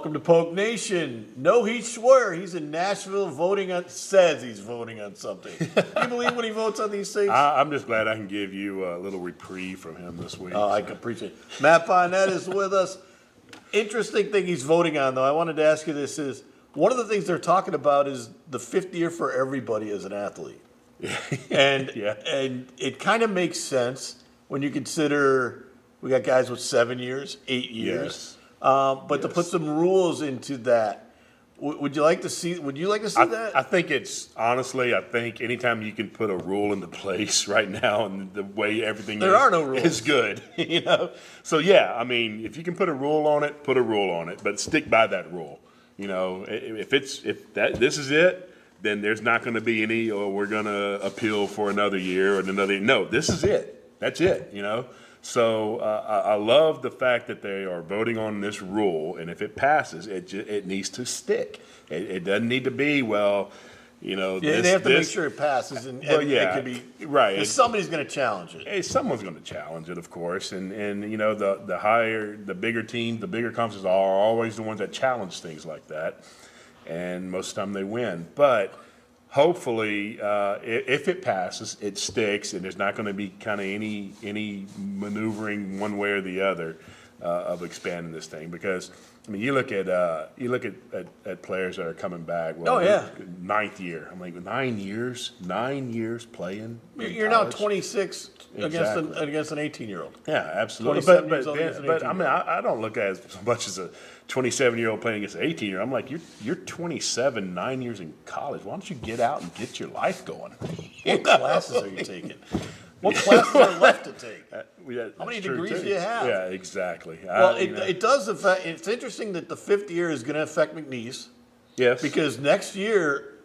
Welcome to Polk Nation. No, he swear he's in Nashville says he's voting on something. Can you believe when he votes on these things? I'm just glad I can give you a little reprieve from him this week. Oh, I can appreciate it. Matt Bonnet is with us. Interesting thing he's voting on, though. I wanted to ask you this is, one of the things they're talking about is the fifth year for everybody as an athlete. And it kind of makes sense when you consider we got guys with 7 years, 8 years. Yes. But to put some rules into that, would you like to see? Would you like to see that? I think I think anytime you can put a rule into place right now, and the way everything are no rules. Is good, you know. So yeah, I mean, if you can put a rule on it, put a rule on it, but stick by that rule. You know, if this is it, then there's not going to be any. Or we're going to appeal for another year or another. No, this is it. That's it. You know. So I love the fact that they are voting on this rule, and if it passes, it needs to stick. It doesn't need to be, well, you know. Yeah, they have to make sure it passes, and it could be right. Somebody's going to challenge it. Someone's going to challenge it, of course, and you know the bigger team, the bigger conferences are always the ones that challenge things like that, and most of the time they win, but. Hopefully, if it passes, it sticks, and there's not going to be kind of any maneuvering one way or the other of expanding this thing. Because I mean, you look at players that are coming back. Well, ninth year. I'm like 9 years, 9 years playing. You're now 26 against an 18-year-old. Yeah, absolutely. But I mean, I don't look at it as much as a 27-year-old playing against an 18-year-old. I'm like, you're 27, 9 years in college. Why don't you get out and get your life going? What classes are you taking? What classes are left to take? How many degrees do you have? Yeah, exactly. Well, it does affect. It's interesting that the fifth year is going to affect McNeese. Yes. Because next year,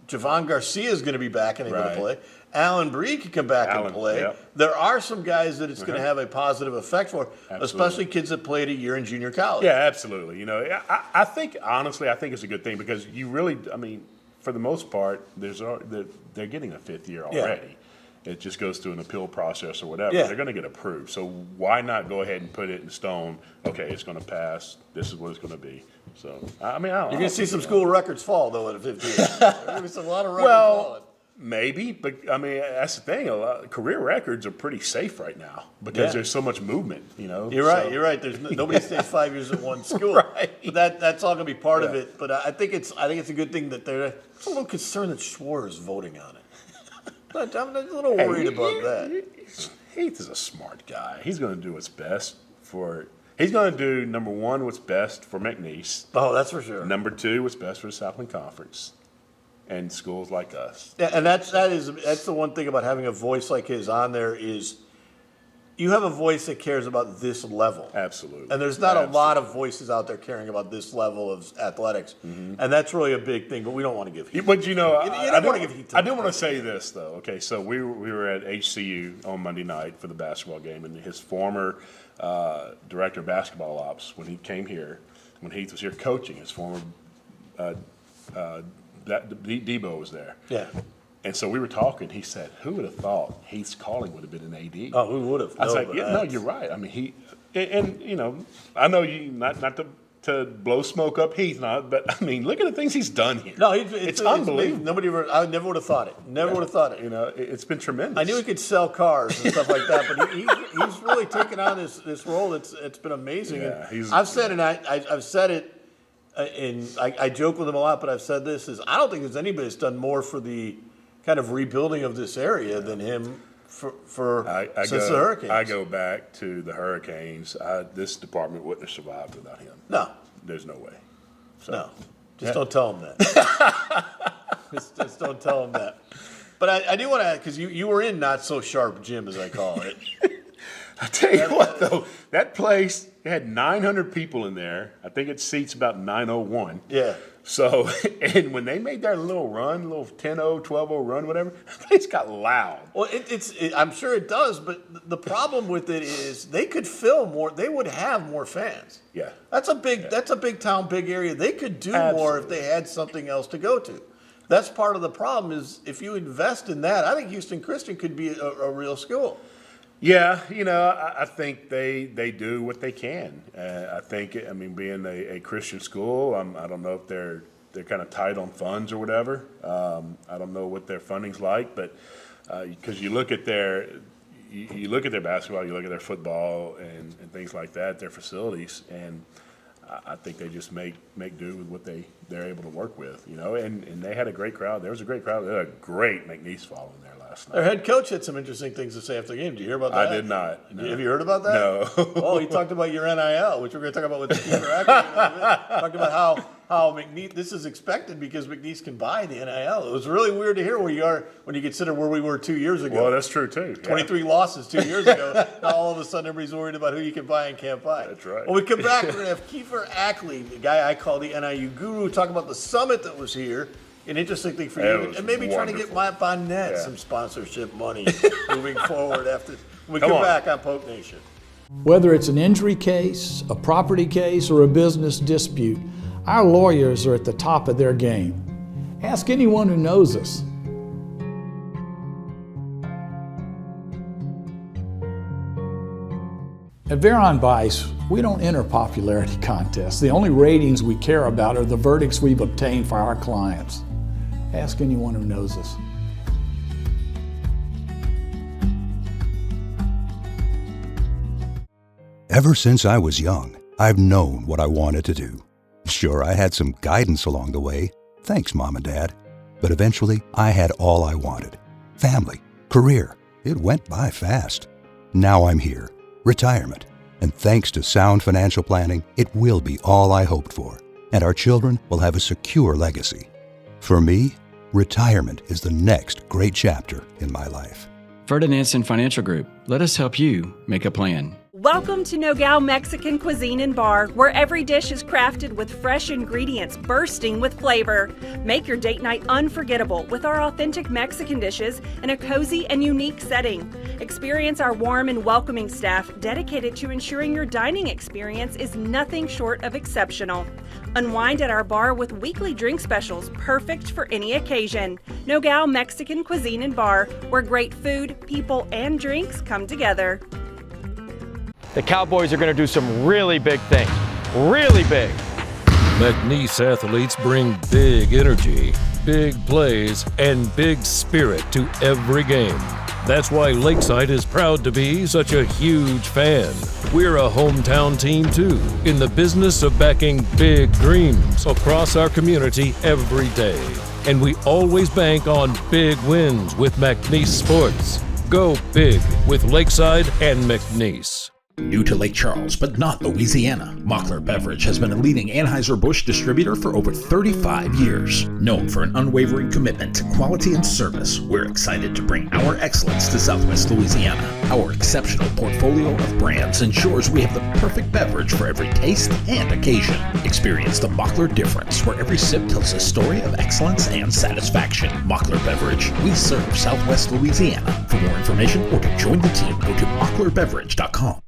Javon Garcia is going to be back and able to play. Alan Bree can come back and play. Yep. There are some guys that it's going to have a positive effect for, especially kids that played a year in junior college. Yeah, absolutely. You know, I think, honestly, it's a good thing because you really, I mean, for the most part, they're getting a fifth year already. Yeah. It just goes through an appeal process or whatever. Yeah. They're going to get approved. So why not go ahead and put it in stone? Okay, it's going to pass. This is what it's going to be. So, I mean, you're going to see some school records fall, though, at a 50 year. There's going to be a lot of records falling. Maybe, but I mean that's the thing. Career records are pretty safe right now because there's so much movement. You know, you're right. There's nobody stays 5 years at one school. Right. But that's all going to be part of it. But I think it's a good thing that they're a little concerned that Schwartz is voting on it. But I'm a little worried about that. Heath is a smart guy. He's going to do what's best for. He's going to do number one, what's best for McNeese. Oh, that's for sure. Number two, what's best for the Southland Conference. And schools like us. Yeah, and that's the one thing about having a voice like his on there is you have a voice that cares about this level. Absolutely. And there's not a lot of voices out there caring about this level of athletics. Mm-hmm. And that's really a big thing, but we don't want to give heat. But you know, I don't want to give heat to I do want to say this though. Okay, so we were at HCU on Monday night for the basketball game, and his former director of basketball ops, when he came here, when Heath was here coaching, his former Debo was there. Yeah. And so we were talking. He said, who would have thought Heath's calling would have been an AD? Oh, who would have? I was like, no, you're right. I mean, and you know, I know you, not to blow smoke up Heath, but I mean, look at the things he's done here. No, it's unbelievable. I never would have thought it. Never would have thought it. You know, it's been tremendous. I knew he could sell cars and stuff like that, but he's really taken on this role. It's been amazing. Yeah, I've said it, I've said it. And I joke with him a lot, but I've said this is I don't think there's anybody that's done more for the kind of rebuilding of this area than him since the Hurricanes. I go back to the Hurricanes. This department wouldn't have survived without him. No. There's no way. So, no. Just don't tell him that. just don't tell him that. But I do want to, because you were in Not So Sharp Gym, as I call it. I tell you what, though, that place had 900 people in there. I think it seats about 901. Yeah. So, and when they made their little run, little 10-0, 12-0 run, whatever, the place got loud. Well, I'm sure it does, but the problem with it is they could fill more. They would have more fans. Yeah. That's a big town, big area. They could do more if they had something else to go to. That's part of the problem is if you invest in that, I think Houston Christian could be a real school. Yeah, I think they do what they can. Being a Christian school, I don't know if they're kind of tight on funds or whatever. I don't know what their funding's like, but because you look at their basketball, you look at their football and things like that, their facilities, and I think they just make do with what they're able to work with, and they had a great crowd. There was a great crowd. They had a great McNeese following there last night. Their head coach had some interesting things to say after the game. Did you hear about that? I did not. No. Have you heard about that? No. Oh, he talked about your NIL, which we're going to talk about with Keifer Ackley. Talked about how McNeese, this is expected because McNeese can buy the NIL. It was really weird to hear where you are when you consider where we were 2 years ago. Well, that's true too. 23 losses 2 years ago. Now all of a sudden everybody's worried about who you can buy and can't buy. That's right. When we come back, we're going to have Keifer Ackley, the guy I call the NIU guru, talk about the summit that was here. An interesting thing for you, and maybe trying to get Matt Bonnet some sponsorship money moving forward after when we come back on Poke Nation. Whether it's an injury case, a property case, or a business dispute, our lawyers are at the top of their game. Ask anyone who knows us. At Veron Bice, we don't enter popularity contests. The only ratings we care about are the verdicts we've obtained for our clients. Ask anyone who knows us. Ever since I was young, I've known what I wanted to do. Sure, I had some guidance along the way. Thanks, Mom and Dad. But eventually, I had all I wanted. Family, career. It went by fast. Now I'm here. Retirement. And thanks to sound financial planning, it will be all I hoped for. And our children will have a secure legacy. For me, retirement is the next great chapter in my life. Ferdinandson Financial Group. Let us help you make a plan. Welcome to Nogales Mexican Cuisine and Bar, where every dish is crafted with fresh ingredients bursting with flavor. Make your date night unforgettable with our authentic Mexican dishes in a cozy and unique setting. Experience our warm and welcoming staff dedicated to ensuring your dining experience is nothing short of exceptional. Unwind at our bar with weekly drink specials perfect for any occasion. Nogales Mexican Cuisine and Bar, where great food, people, and drinks come together. The Cowboys are going to do some really big things. Really big. McNeese athletes bring big energy, big plays, and big spirit to every game. That's why Lakeside is proud to be such a huge fan. We're a hometown team too, in the business of backing big dreams across our community every day. And we always bank on big wins with McNeese Sports. Go big with Lakeside and McNeese. New to Lake Charles, but not Louisiana, Mockler Beverage has been a leading Anheuser-Busch distributor for over 35 years. Known for an unwavering commitment to quality and service, we're excited to bring our excellence to Southwest Louisiana. Our exceptional portfolio of brands ensures we have the perfect beverage for every taste and occasion. Experience the Mockler difference, where every sip tells a story of excellence and satisfaction. Mockler Beverage, we serve Southwest Louisiana. For more information or to join the team, go to mocklerbeverage.com.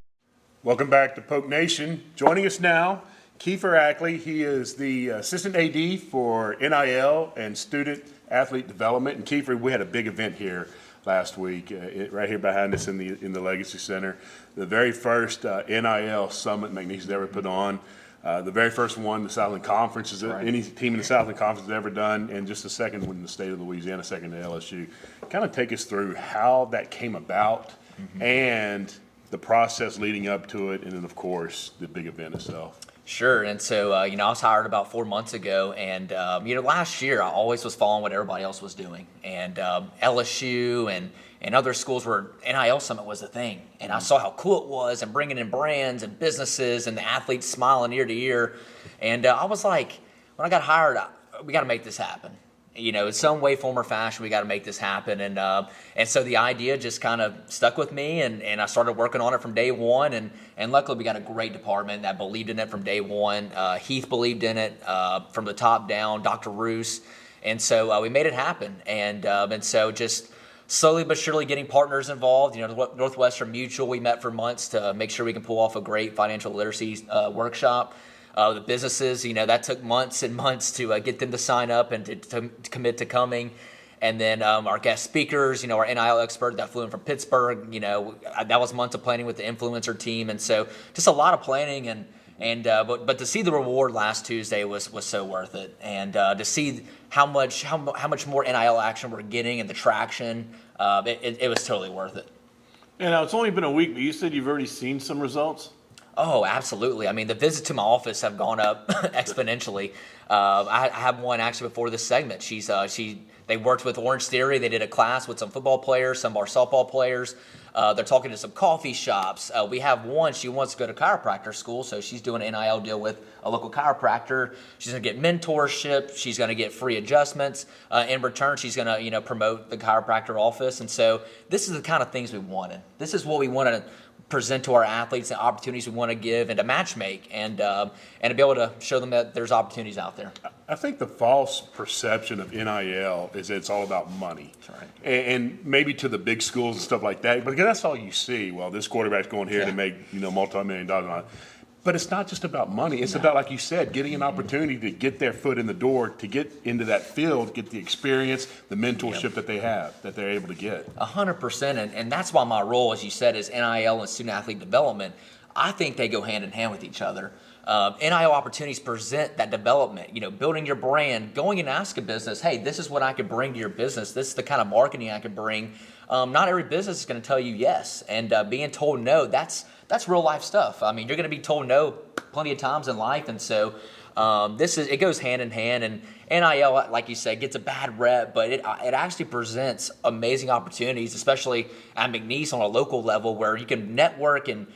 Welcome back to Poke Nation. Joining us now, Keifer Ackley. He is the assistant AD for NIL and student athlete development. And Keifer, we had a big event here last week, right here behind us in the Legacy Center. The very first NIL Summit McNeese has ever put on. The very first one the Southland Conference is any team in the Southland Conference has ever done, and just the second one in the state of Louisiana, second to LSU. Kind of take us through how that came about and the process leading up to it, and then, of course, the big event itself. Sure. And so, I was hired about 4 months ago. And, last year I always was following what everybody else was doing. And LSU and other schools where NIL Summit was the thing. And I saw how cool it was and bringing in brands and businesses and the athletes smiling ear to ear. And I was like, when I got hired, we got to make this happen. In some way, form, or fashion, we got to make this happen. And so the idea just kind of stuck with me, and I started working on it from day one. And luckily, we got a great department that believed in it from day one. Heath believed in it from the top down, Dr. Roos. And so we made it happen. And so just slowly but surely getting partners involved. Northwestern Mutual, we met for months to make sure we can pull off a great financial literacy workshop. The businesses, that took months and months to get them to sign up and to commit to coming. And then our guest speakers, you know, our NIL expert that flew in from Pittsburgh, you know, that was months of planning with the influencer team. And so just a lot of planning but to see the reward last Tuesday was so worth it. And to see how much more NIL action we're getting and the traction, it was totally worth it. And now it's only been a week, but you said you've already seen some results? Oh, absolutely. I mean, the visits to my office have gone up exponentially. I have one actually before this segment. They worked with Orange Theory. They did a class with some football players, some of our softball players. They're talking to some coffee shops. We have one, she wants to go to chiropractor school, so she's doing an NIL deal with a local chiropractor. She's going to get mentorship. She's going to get free adjustments. In return, she's going to, you know, promote the chiropractor office. And so this is the kind of things we wanted. This is what we want to present to our athletes, and opportunities we want to give and to match make and to be able to show them that there's opportunities out there. I think the false perception of NIL is that it's all about money. That's right. And maybe to the big schools and stuff like that, because that's all you see. Well, this quarterback's going here to make, you know, multi-million dollars on it. But it's not just about money. It's about, like you said, getting an opportunity to get their foot in the door, to get into that field, get the experience, the mentorship that they have, that they're able to get. 100%. And that's why my role, as you said, is NIL and student athlete development. I think they go hand in hand with each other. NIL opportunities present that development, you know, building your brand, going and ask a business, hey, this is what I could bring to your business. This is the kind of marketing I could bring. Not every business is going to tell you yes. And being told no, that's real life stuff. I mean, you're going to be told no plenty of times in life. And so it goes hand in hand. And NIL, like you said, gets a bad rep, but it actually presents amazing opportunities, especially at McNeese on a local level where you can network and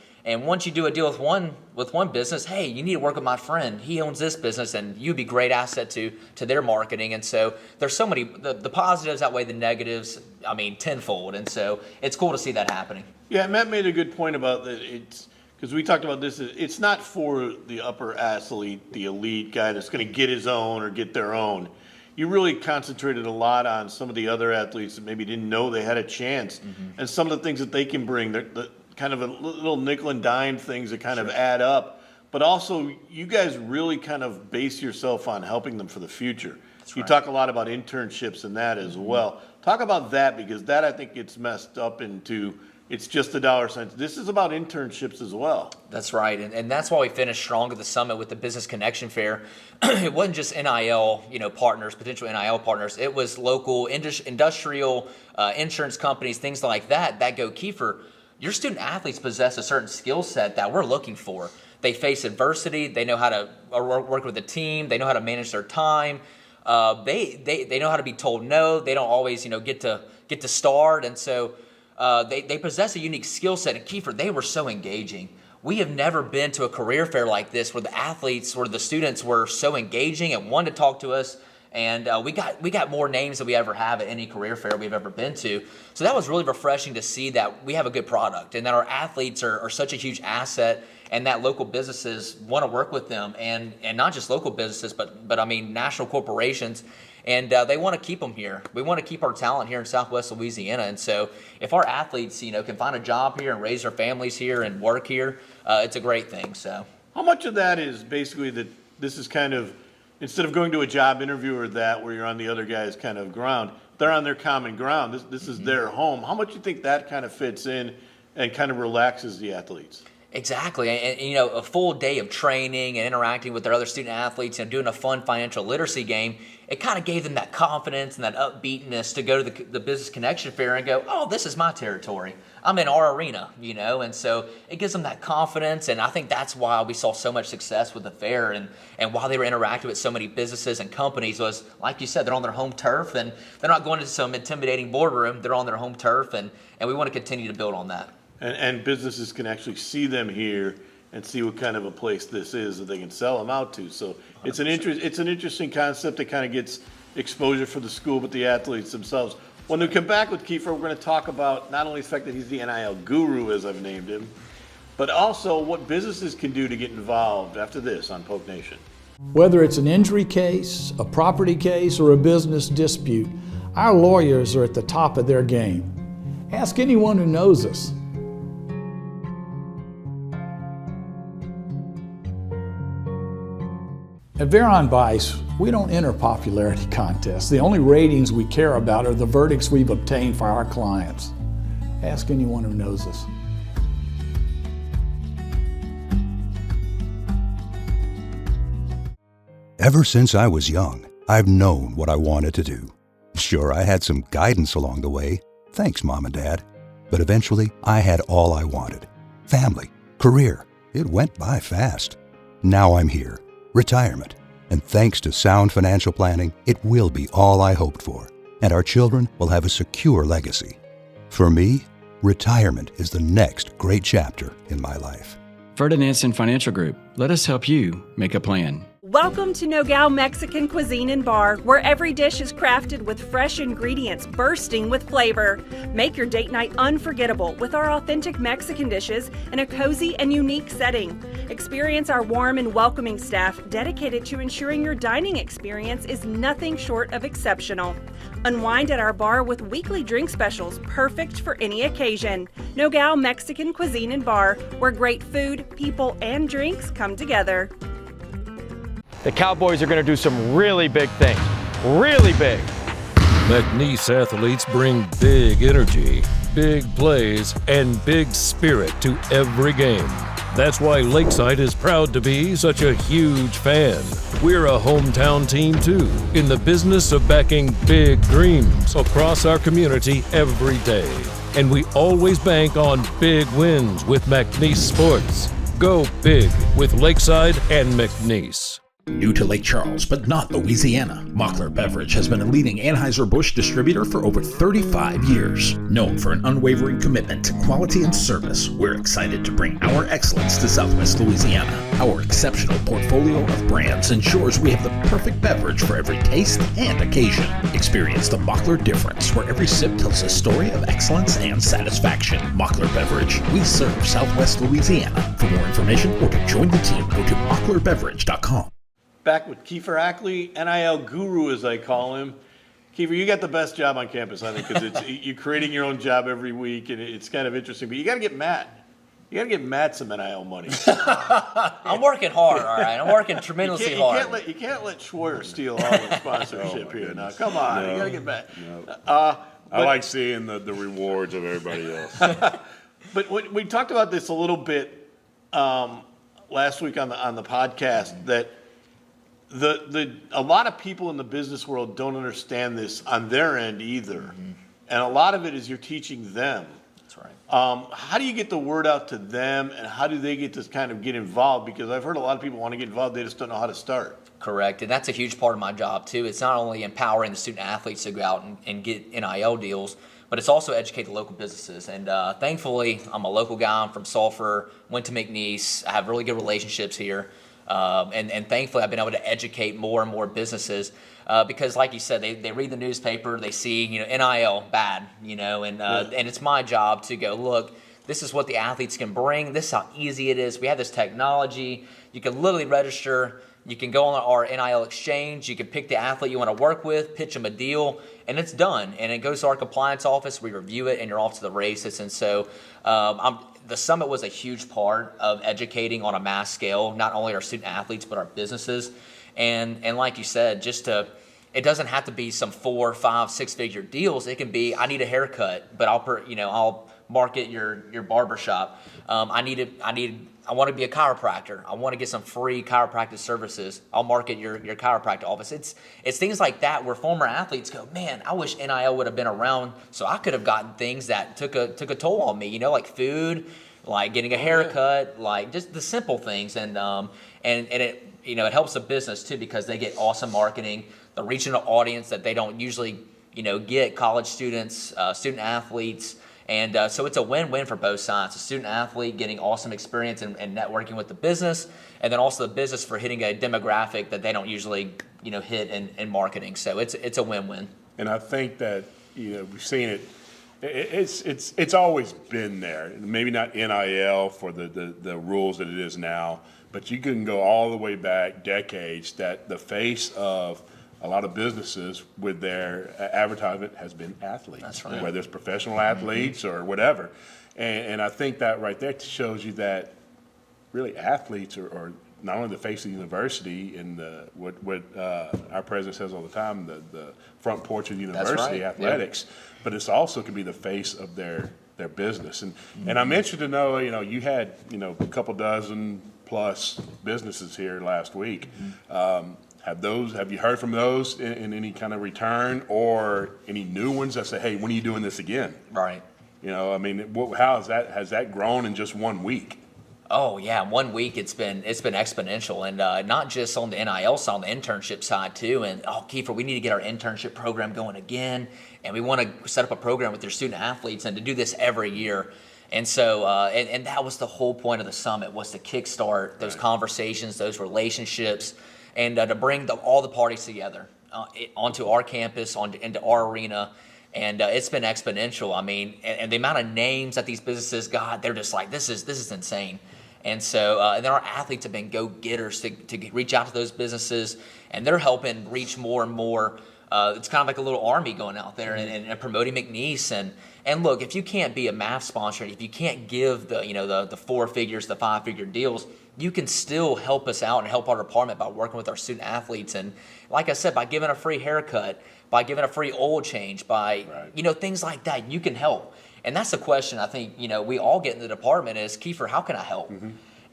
once you do a deal with one business, hey, you need to work with my friend. He owns this business, and you'd be a great asset to their marketing. And so there's so many the positives outweigh the negatives. I mean, tenfold. And so it's cool to see that happening. Yeah, Matt made a good point about that. It's because we talked about this. It's not for the upper athlete, the elite guy that's going to get his own or get their own. You really concentrated a lot on some of the other athletes that maybe didn't know they had a chance, and some of the things that they can bring. The kind of a little nickel and dime things that kind of add up. But also, you guys really kind of base yourself on helping them for the future. You talk a lot about internships and that as well. Talk about that, because that, I think, gets messed up into it's just the dollar signs. This is about internships as well. That's right, and that's why we finished strong at the summit with the Business Connection Fair. It wasn't just NIL, you know, partners, potential NIL partners. It was local industrial insurance companies, things like that go, Keifer, your student athletes possess a certain skill set that we're looking for. They face adversity. They know how to work with a team. They know how to manage their time. They know how to be told no. They don't always, you know, get to start. And so they possess a unique skill set. And Keifer, they were so engaging. We have never been to a career fair like this where the athletes, where the students were so engaging and wanted to talk to us. And we got more names than we ever have at any career fair we've ever been to. So that was really refreshing to see that we have a good product and that our athletes are such a huge asset, and that local businesses want to work with them, and not just local businesses, but I mean national corporations, and they want to keep them here. We want to keep our talent here in Southwest Louisiana, and so if our athletes, you know, can find a job here and raise their families here and work here, it's a great thing. So how much of that is basically that this is kind of, instead of going to a job interview or that where you're on the other guy's kind of ground, they're on their common ground. This is their home. How much do you think that kind of fits in and kind of relaxes the athletes? Exactly. And you know, a full day of training and interacting with their other student athletes and doing a fun financial literacy game, it kind of gave them that confidence and that upbeatness to go to the Business Connection Fair and go, oh, this is my territory. I'm in our arena, you know, and so it gives them that confidence. And I think that's why we saw so much success with the fair, and why they were interacting with so many businesses and companies was, like you said, they're on their home turf, and they're not going to some intimidating boardroom. They're on their home turf, and we want to continue to build on that. And businesses can actually see them here and see what kind of a place this is that they can sell them out to. So it's an interesting concept that kind of gets exposure for the school, but the athletes themselves. When we come back with Keifer, we're going to talk about not only the fact that he's the NIL guru, as I've named him, but also what businesses can do to get involved after this on Poke Nation. Whether it's an injury case, a property case, or a business dispute, our lawyers are at the top of their game. Ask anyone who knows us. At Veron Bice, We don't enter popularity contests. The only ratings we care about are the verdicts we've obtained for our clients. Ask anyone who knows us. Ever since I was young, I've known what I wanted to do. Sure, I had some guidance along the way. Thanks, Mom and Dad. But eventually, I had all I wanted. Family, career. It went by fast. Now I'm here. Retirement. And thanks to sound financial planning, it will be all I hoped for. And our children will have a secure legacy. For me, retirement is the next great chapter in my life. Ferdinandson Financial Group. Let us help you make a plan. Welcome to Nogales Mexican Cuisine and Bar, where every dish is crafted with fresh ingredients bursting with flavor. Make your date night unforgettable with our authentic Mexican dishes in a cozy and unique setting. Experience our warm and welcoming staff dedicated to ensuring your dining experience is nothing short of exceptional. Unwind at our bar with weekly drink specials perfect for any occasion. Nogales Mexican Cuisine and Bar, where great food, people, and drinks come together. The Cowboys are going to do some really big things. Really big. McNeese athletes bring big energy, big plays, and big spirit to every game. That's why Lakeside is proud to be such a huge fan. We're a hometown team too, in the business of backing big dreams across our community every day. And we always bank on big wins with McNeese Sports. Go big with Lakeside and McNeese. New to Lake Charles, but not Louisiana, Mockler Beverage has been a leading Anheuser-Busch distributor for over 35 years. Known for an unwavering commitment to quality and service, we're excited to bring our excellence to Southwest Louisiana. Our exceptional portfolio of brands ensures we have the perfect beverage for every taste and occasion. Experience the Mockler difference, where every sip tells a story of excellence and satisfaction. Mockler Beverage, we serve Southwest Louisiana. For more information or to join the team, go to mocklerbeverage.com. Back with Keifer Ackley, NIL guru as I call him. Keifer, you got the best job on campus, I think, because you're creating your own job every week, and it's kind of interesting. But you got to get Matt. You got to get Matt some NIL money. I'm working hard, all right. I'm working tremendously hard. You can't let Schwer steal all the sponsorship here. Now, come on, you got to get Matt. No. I like seeing the rewards of everybody else. But we talked about this a little bit last week on the podcast that. A lot of people in the business world don't understand this on their end either. Mm-hmm. And a lot of it is you're teaching them. That's right. How do you get the word out to them, and how do they get to kind of get involved? Because I've heard a lot of people want to get involved, they just don't know how to start. Correct, and that's a huge part of my job too. It's not only empowering the student athletes to go out and get NIL deals, but it's also educate the local businesses. And thankfully, I'm a local guy. I'm from Sulphur, went to McNeese. I have really good relationships here. And thankfully, I've been able to educate more and more businesses because, like you said, they read the newspaper, they see NIL bad, and it's my job to go, look, this is what the athletes can bring. This is how easy it is. We have this technology. You can literally register. You can go on our NIL exchange. You can pick the athlete you want to work with, pitch them a deal, and it's done. And it goes to our compliance office. We review it, and you're off to the races. And so the summit was a huge part of educating on a mass scale, not only our student athletes, but our businesses. And like you said, it doesn't have to be some 4, 5, 6-figure deals. It can be, I need a haircut, but I'll market your barbershop. I want to be a chiropractor. I want to get some free chiropractic services. I'll market your chiropractic office. It's things like that where former athletes go, man, I wish NIL would have been around so I could have gotten things that took a toll on me, like food, like getting a haircut, like just the simple things. And it it helps the business too because they get awesome marketing, the regional audience that they don't usually get, college students, student athletes. And so it's a win-win for both sides. The student athlete getting awesome experience and networking with the business, and then also the business for hitting a demographic that they don't usually hit in marketing. So it's a win-win. And I think that we've seen it. It's always been there. Maybe not NIL for the rules that it is now, but you can go all the way back decades that the face of a lot of businesses with their advertisement has been athletes. That's right. Whether it's professional athletes or whatever. And I think that right there shows you that really athletes are not only the face of the university and what our president says all the time, the front porch of the university athletics, but it's also can be the face of their business. And I'm interested to know, you had, a couple dozen plus businesses here last week. Have you heard from those in any kind of return, or any new ones that say, hey, when are you doing this again? Right. How has that grown in just 1 week? Oh yeah, 1 week it's been exponential, and not just on the NIL side, on the internship side too. And Keifer, we need to get our internship program going again, and we want to set up a program with their student athletes, and to do this every year. And so, and that was the whole point of the summit, was to kickstart those conversations, those relationships, and to bring all the parties together onto our campus, into our arena. And it's been exponential. And the amount of names that these businesses got, they're just like, this is insane. And so, and then our athletes have been go-getters to reach out to those businesses, and they're helping reach more and more. It's kind of like a little army going out there and promoting McNeese. And look, if you can't be a MAF sponsor, if you can't give the 4 figures, the 5-figure deals, you can still help us out and help our department by working with our student athletes. And like I said, by giving a free haircut, by giving a free oil change, by things like that, you can help. And that's the question I think we all get in the department is, Keifer, how can I help?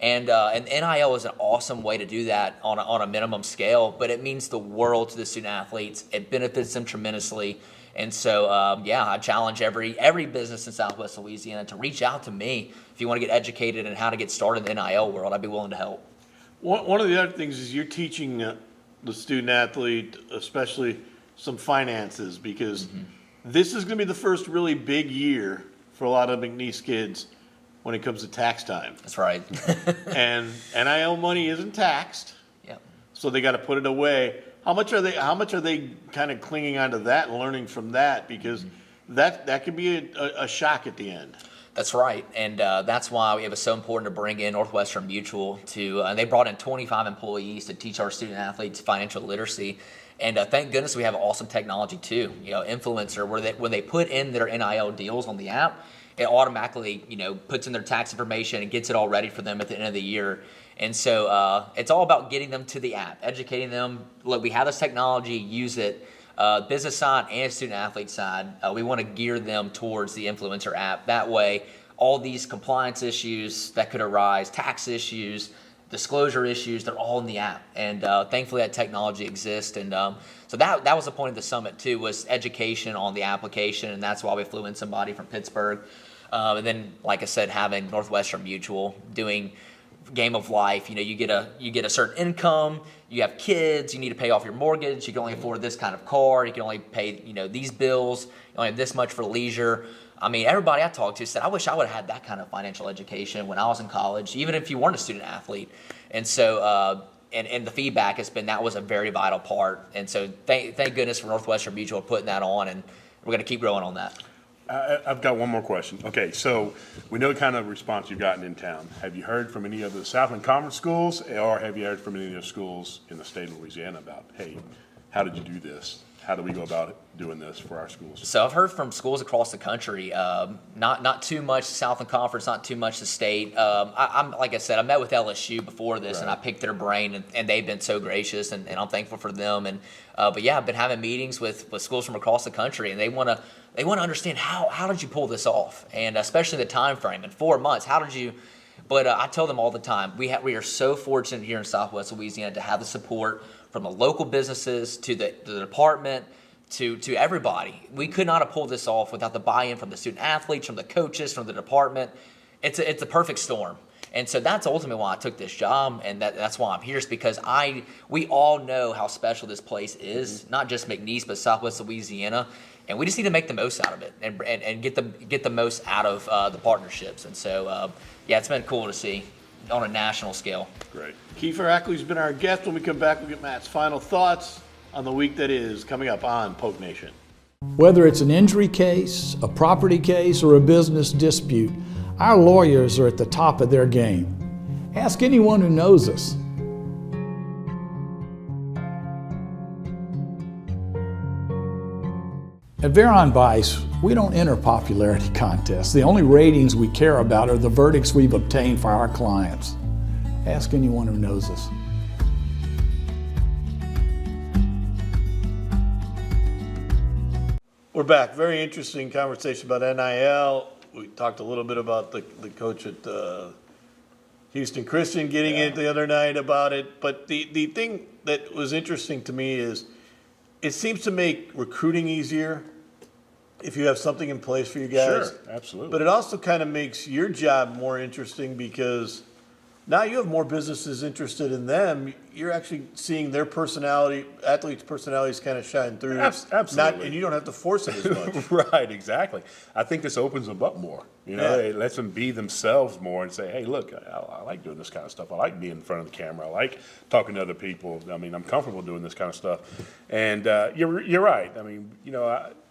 And NIL is an awesome way to do that on a minimum scale, but it means the world to the student athletes. It benefits them tremendously. And so, I challenge every business in Southwest Louisiana to reach out to me if you want to get educated in how to get started in the NIL world. I'd be willing to help. One of the other things is you're teaching the student athlete, especially some finances, because this is going to be the first really big year for a lot of McNeese kids when it comes to tax time. That's right. And NIL money isn't taxed. Yep. So they got to put it away. How much are they kind of clinging onto that and learning from that? Because that could be a shock at the end. That's right, and that's why it was so important to bring in Northwestern Mutual and they brought in 25 employees to teach our student athletes financial literacy. And thank goodness we have awesome technology too. Influencer, when they put in their NIL deals on the app, it automatically puts in their tax information and gets it all ready for them at the end of the year. And so it's all about getting them to the app, educating them. Look, we have this technology, use it. Business side and student athlete side, we want to gear them towards the influencer app. That way, all these compliance issues that could arise, tax issues, disclosure issues, they're all in the app. And thankfully that technology exists. And so that was the point of the summit too, was education on the application. And that's why we flew in somebody from Pittsburgh. And then, like I said, having Northwestern Mutual doing game of life. You get a certain income, you have kids, you need to pay off your mortgage, you can only afford this kind of car, you can only pay these bills, you only have this much for leisure. Everybody I talked to said, I wish I would have had that kind of financial education when I was in college, even if you weren't a student athlete. And so and the feedback has been that was a very vital part. And so thank goodness for Northwestern Mutual putting that on, and we're going to keep growing on that. I've got one more question. Okay, so we know the kind of response you've gotten in town. Have you heard from any of the Southland Conference schools, or have you heard from any of the schools in the state of Louisiana about, hey, how did you do this? How do we go about doing this for our schools? So I've heard from schools across the country, not too much the Southland Conference, not too much the state. I'm like I said, I met with LSU before this, and I picked their brain, and they've been so gracious, and I'm thankful for them. And but yeah, I've been having meetings with schools from across the country, and they want to understand how did you pull this off, and especially the time frame in 4 months. How did you? But I tell them all the time, we are so fortunate here in Southwest Louisiana to have the support from the local businesses to the department to everybody. We could not have pulled this off without the buy-in from the student athletes, from the coaches, from the department. It's a perfect storm. And so that's ultimately why I took this job, and that's why I'm here, is because we all know how special this place is, not just McNeese, but Southwest Louisiana. And we just need to make the most out of it and get the most out of the partnerships. And so, it's been cool to see on a national scale. Great. Keifer Ackley's been our guest. When we come back, we'll get Matt's final thoughts on the week that is coming up on Poke Nation. Whether it's an injury case, a property case, or a business dispute, our lawyers are at the top of their game. Ask anyone who knows us. At Veron Bice, we don't enter popularity contests. The only ratings we care about are the verdicts we've obtained for our clients. Ask anyone who knows us. We're back. Very interesting conversation about NIL. We talked a little bit about the coach at Houston Christian getting it the other night about it. But the thing that was interesting to me is it seems to make recruiting easier if you have something in place for you guys. Sure, absolutely. But it also kind of makes your job more interesting because now you have more businesses interested in them. You're actually seeing their personality, athletes' personalities kind of shine through. Absolutely. And you don't have to force it as much. Right, exactly. I think this opens them up more. It lets them be themselves more and say, hey, look, I like doing this kind of stuff. I like being in front of the camera. I like talking to other people. I mean, I'm comfortable doing this kind of stuff. And you're right. I mean,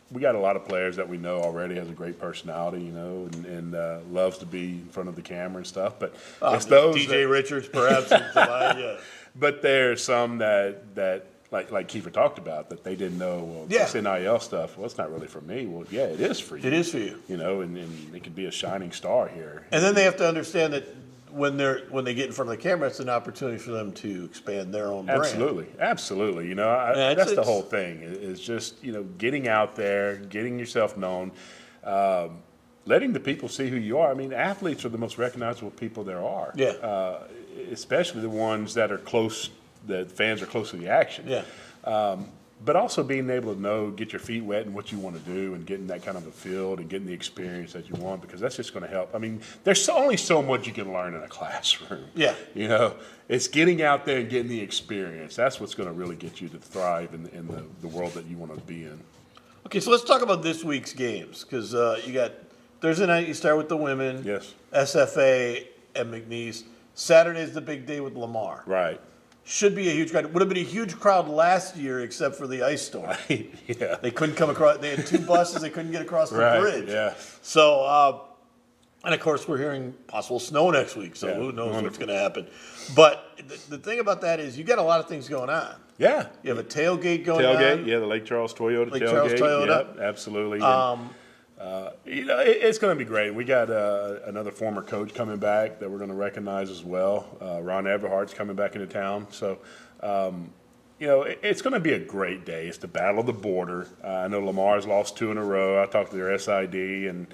we got a lot of players that we know already has a great personality, and loves to be in front of the camera and stuff. But it's those DJ Richards, perhaps. But there's some that like Keifer talked about that they didn't know. Well, this NIL stuff. Well, it's not really for me. Well, yeah, it is for you. It is for you. And it could be a shining star here. And then they have to understand that when they get in front of the camera, it's an opportunity for them to expand their own brand. Absolutely. That's the whole thing. Is just getting out there, getting yourself known, letting the people see who you are. I mean, athletes are the most recognizable people there are. Yeah. Especially the ones that are close. The fans are close to the action. Yeah. But also being able to get your feet wet in what you want to do and getting that kind of a field and getting the experience that you want, because that's just going to help. I mean, there's only so much you can learn in a classroom. Yeah. It's getting out there and getting the experience. That's what's going to really get you to thrive in the world that you want to be in. Okay, so let's talk about this week's games, because you got Thursday night, you start with the women. Yes. SFA and McNeese. Saturday's the big day with Lamar. Right. Should be a huge crowd. Would have been a huge crowd last year, except for the ice storm. Yeah. They couldn't come across. They had two buses. They couldn't get across the bridge. Yeah. So, and of course, we're hearing possible snow next week. So who knows what's going to happen? But the thing about that is, you got a lot of things going on. Yeah. You have a tailgate going on. The Lake Charles Toyota Lake tailgate. Charles Toyota. Yep, absolutely. It's going to be great. We got another former coach coming back that we're going to recognize as well. Ron Everhart's coming back into town. So, it's going to be a great day. It's the battle of the border. I know Lamar's lost 2 in a row. I talked to their SID, and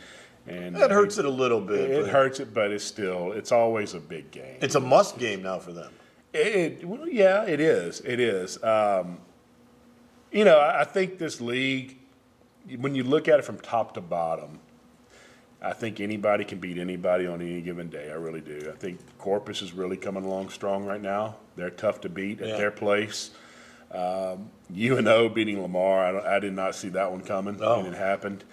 that hurts it a little bit. It hurts it, but it's always a big game. It's a must game now for them. It is. It is. I think this league, when you look at it from top to bottom, I think anybody can beat anybody on any given day. I really do. I think Corpus is really coming along strong right now. They're tough to beat at their place. UNO beating Lamar, I did not see that one coming, and it happened.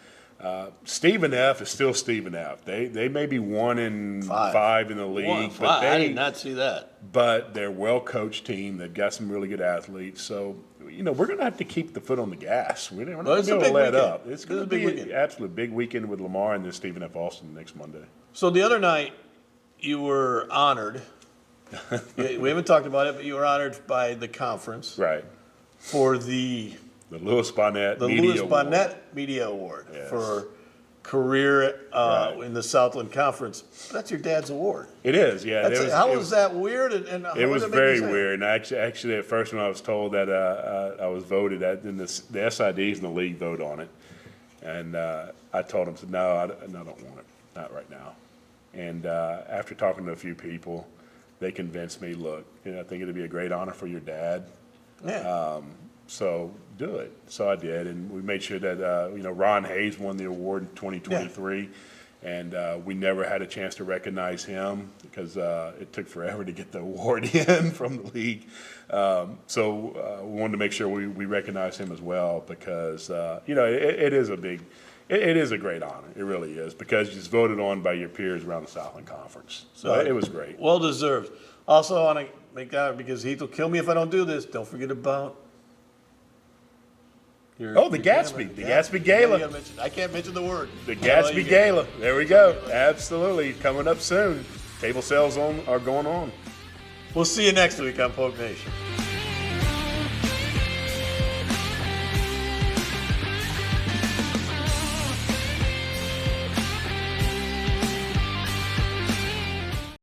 Stephen F. is still Stephen F. They may be 1-5 in the league, but I did not see that. But they're a well-coached team. They've got some really good athletes. So, we're going to have to keep the foot on the gas. We're not going to be able to let up. It's going to be an absolute big weekend with Lamar and then Stephen F. Austin next Monday. So the other night, you were honored. We haven't talked about it, but you were honored by the conference. Right. For the Lewis Bonnet Media Award for career in the Southland Conference. That's your dad's award. It is, yeah. How was that weird? And it was very weird. And actually, at first when I was told that I was voted, then the SIDs in the league vote on it. And I told them, no, I don't want it. Not right now. And after talking to a few people, they convinced me, look, I think it'd be a great honor for your dad. Yeah. So do it. So I did, and we made sure that Ron Hayes won the award in 2023, and we never had a chance to recognize him because it took forever to get the award in from the league. So we wanted to make sure we recognize him as well because it is a great honor. It really is because it's voted on by your peers around the Southland Conference. So it was great. Well deserved. Also, I want to make that because Heath will kill me if I don't do this. Don't forget about. The Gatsby Gala. I can't mention the word. The Gatsby Gala. There we go. Absolutely. Coming up soon. Table sales are going on. We'll see you next week on Polk Nation.